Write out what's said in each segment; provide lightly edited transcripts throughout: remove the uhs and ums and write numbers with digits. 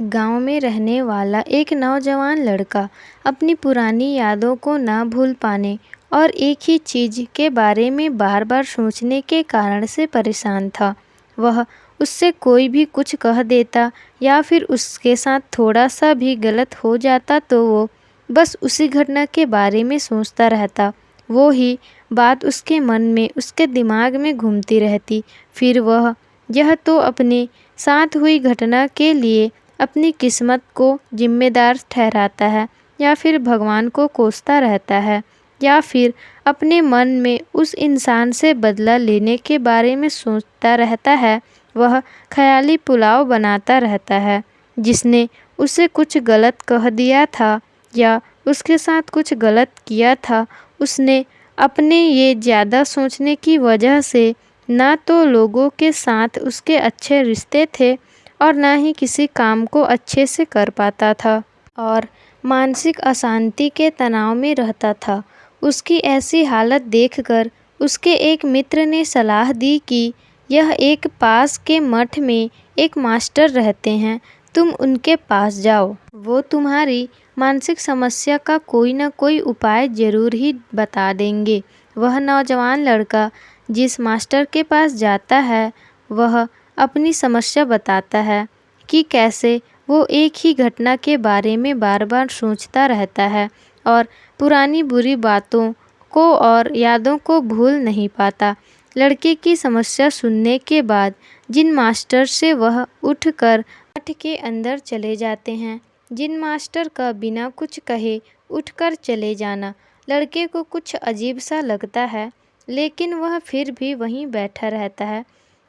गांव में रहने वाला एक नौजवान लड़का अपनी पुरानी यादों को ना भूल पाने और एक ही चीज़ के बारे में बार बार सोचने के कारण से परेशान था। वह उससे कोई भी कुछ कह देता या फिर उसके साथ थोड़ा सा भी गलत हो जाता तो वो बस उसी घटना के बारे में सोचता रहता। वो ही बात उसके मन में, उसके दिमाग में घूमती रहती। फिर वह यह तो अपने साथ हुई घटना के लिए अपनी किस्मत को जिम्मेदार ठहराता है या फिर भगवान को कोसता रहता है या फिर अपने मन में उस इंसान से बदला लेने के बारे में सोचता रहता है। वह ख्याली पुलाव बनाता रहता है जिसने उसे कुछ गलत कह दिया था या उसके साथ कुछ गलत किया था। उसने अपने ये ज़्यादा सोचने की वजह से ना तो लोगों के साथ उसके अच्छे रिश्ते थे और ना ही किसी काम को अच्छे से कर पाता था और मानसिक अशांति के तनाव में रहता था। उसकी ऐसी हालत देखकर उसके एक मित्र ने सलाह दी कि यह एक पास के मठ में एक मास्टर रहते हैं, तुम उनके पास जाओ। वो तुम्हारी मानसिक समस्या का कोई ना कोई उपाय ज़रूर ही बता देंगे। वह नौजवान लड़का जिस मास्टर के पास जाता है वह अपनी समस्या बताता है कि कैसे वो एक ही घटना के बारे में बार बार सोचता रहता है और पुरानी बुरी बातों को और यादों को भूल नहीं पाता। लड़के की समस्या सुनने के बाद जिन मास्टर से वह उठकर मठ के अंदर चले जाते हैं, जिन मास्टर का बिना कुछ कहे उठकर चले जाना लड़के को कुछ अजीब सा लगता है, लेकिन वह फिर भी वहीं बैठा रहता है।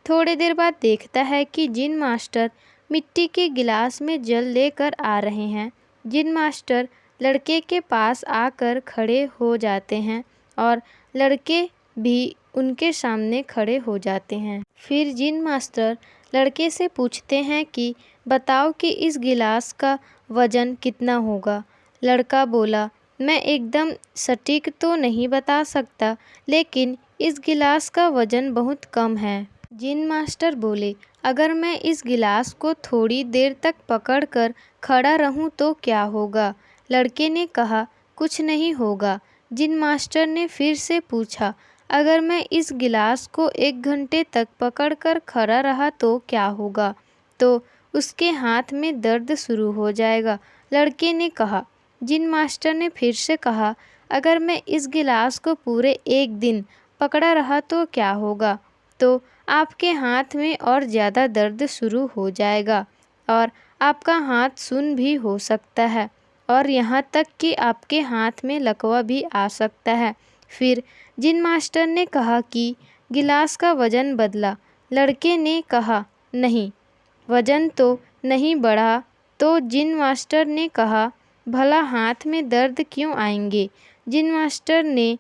थोड़ी देर बाद देखता है कि जिन मास्टर मिट्टी के गिलास में जल लेकर आ रहे हैं, जिन मास्टर लड़के के पास आकर खड़े हो जाते हैं और लड़के भी उनके सामने खड़े हो जाते हैं। फिर जिन मास्टर लड़के से पूछते हैं कि बताओ कि इस गिलास का वज़न कितना होगा। लड़का बोला, मैं एकदम सटीक तो नहीं बता सकता, लेकिन इस गिलास का वज़न बहुत कम है। जिन मास्टर बोले, अगर मैं इस गिलास को थोड़ी देर तक पकड़कर खड़ा रहूं तो क्या होगा। लड़के ने कहा, कुछ नहीं होगा। जिन मास्टर ने फिर से पूछा, अगर मैं इस गिलास को 1 घंटे तक पकड़कर खड़ा रहा तो क्या होगा, तो उसके हाथ में दर्द शुरू हो जाएगा। लड़के ने कहा। जिन मास्टर ने फिर से कहा, अगर मैं इस गिलास को पूरे 1 दिन पकड़ा रहा तो क्या होगा, तो आपके हाथ में और ज़्यादा दर्द शुरू हो जाएगा और आपका हाथ सुन्न भी हो सकता है और यहाँ तक कि आपके हाथ में लकवा भी आ सकता है। फिर जिन मास्टर ने कहा कि गिलास का वज़न बदला। लड़के ने कहा, नहीं, वज़न तो नहीं बढ़ा। तो जिन मास्टर ने कहा, भला हाथ में दर्द क्यों आएंगे। जिन मास्टर ने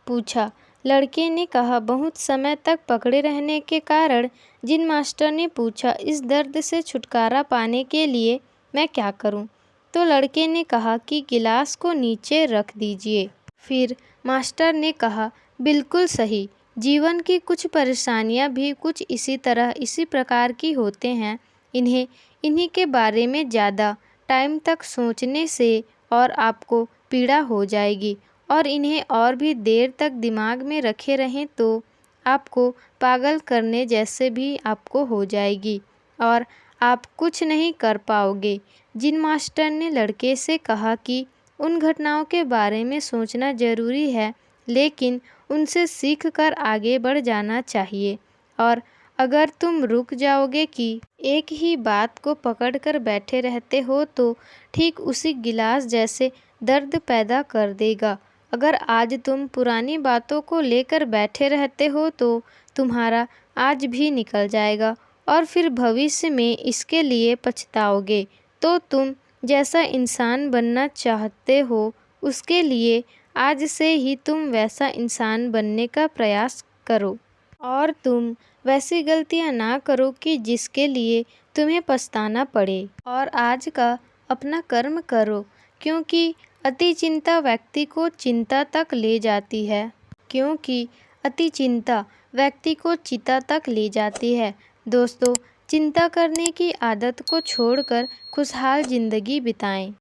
पूछा। लड़के ने कहा, बहुत समय तक पकड़े रहने के कारण। जिन मास्टर ने पूछा, इस दर्द से छुटकारा पाने के लिए मैं क्या करूं? तो लड़के ने कहा कि गिलास को नीचे रख दीजिए। फिर मास्टर ने कहा, बिल्कुल सही। जीवन की कुछ परेशानियां भी कुछ इसी प्रकार की होते हैं। इन्हीं के बारे में ज़्यादा टाइम तक सोचने से और आपको पीड़ा हो जाएगी और इन्हें और भी देर तक दिमाग में रखे रहें तो आपको पागल करने जैसे भी आपको हो जाएगी और आप कुछ नहीं कर पाओगे। जिन मास्टर ने लड़के से कहा कि उन घटनाओं के बारे में सोचना ज़रूरी है, लेकिन उनसे सीख कर आगे बढ़ जाना चाहिए और अगर तुम रुक जाओगे कि एक ही बात को पकड़कर बैठे रहते हो तो ठीक उसी गिलास जैसे दर्द पैदा कर देगा। अगर आज तुम पुरानी बातों को लेकर बैठे रहते हो तो तुम्हारा आज भी निकल जाएगा और फिर भविष्य में इसके लिए पछताओगे। तो तुम जैसा इंसान बनना चाहते हो उसके लिए आज से ही तुम वैसा इंसान बनने का प्रयास करो और तुम वैसी गलतियां ना करो कि जिसके लिए तुम्हें पछताना पड़े। और आज का अपना कर्म करो, क्योंकि अति चिंता व्यक्ति को चिंता तक ले जाती है। क्योंकि अति चिंता व्यक्ति को चिता तक ले जाती है। दोस्तों, चिंता करने की आदत को छोड़कर खुशहाल ज़िंदगी बिताएं।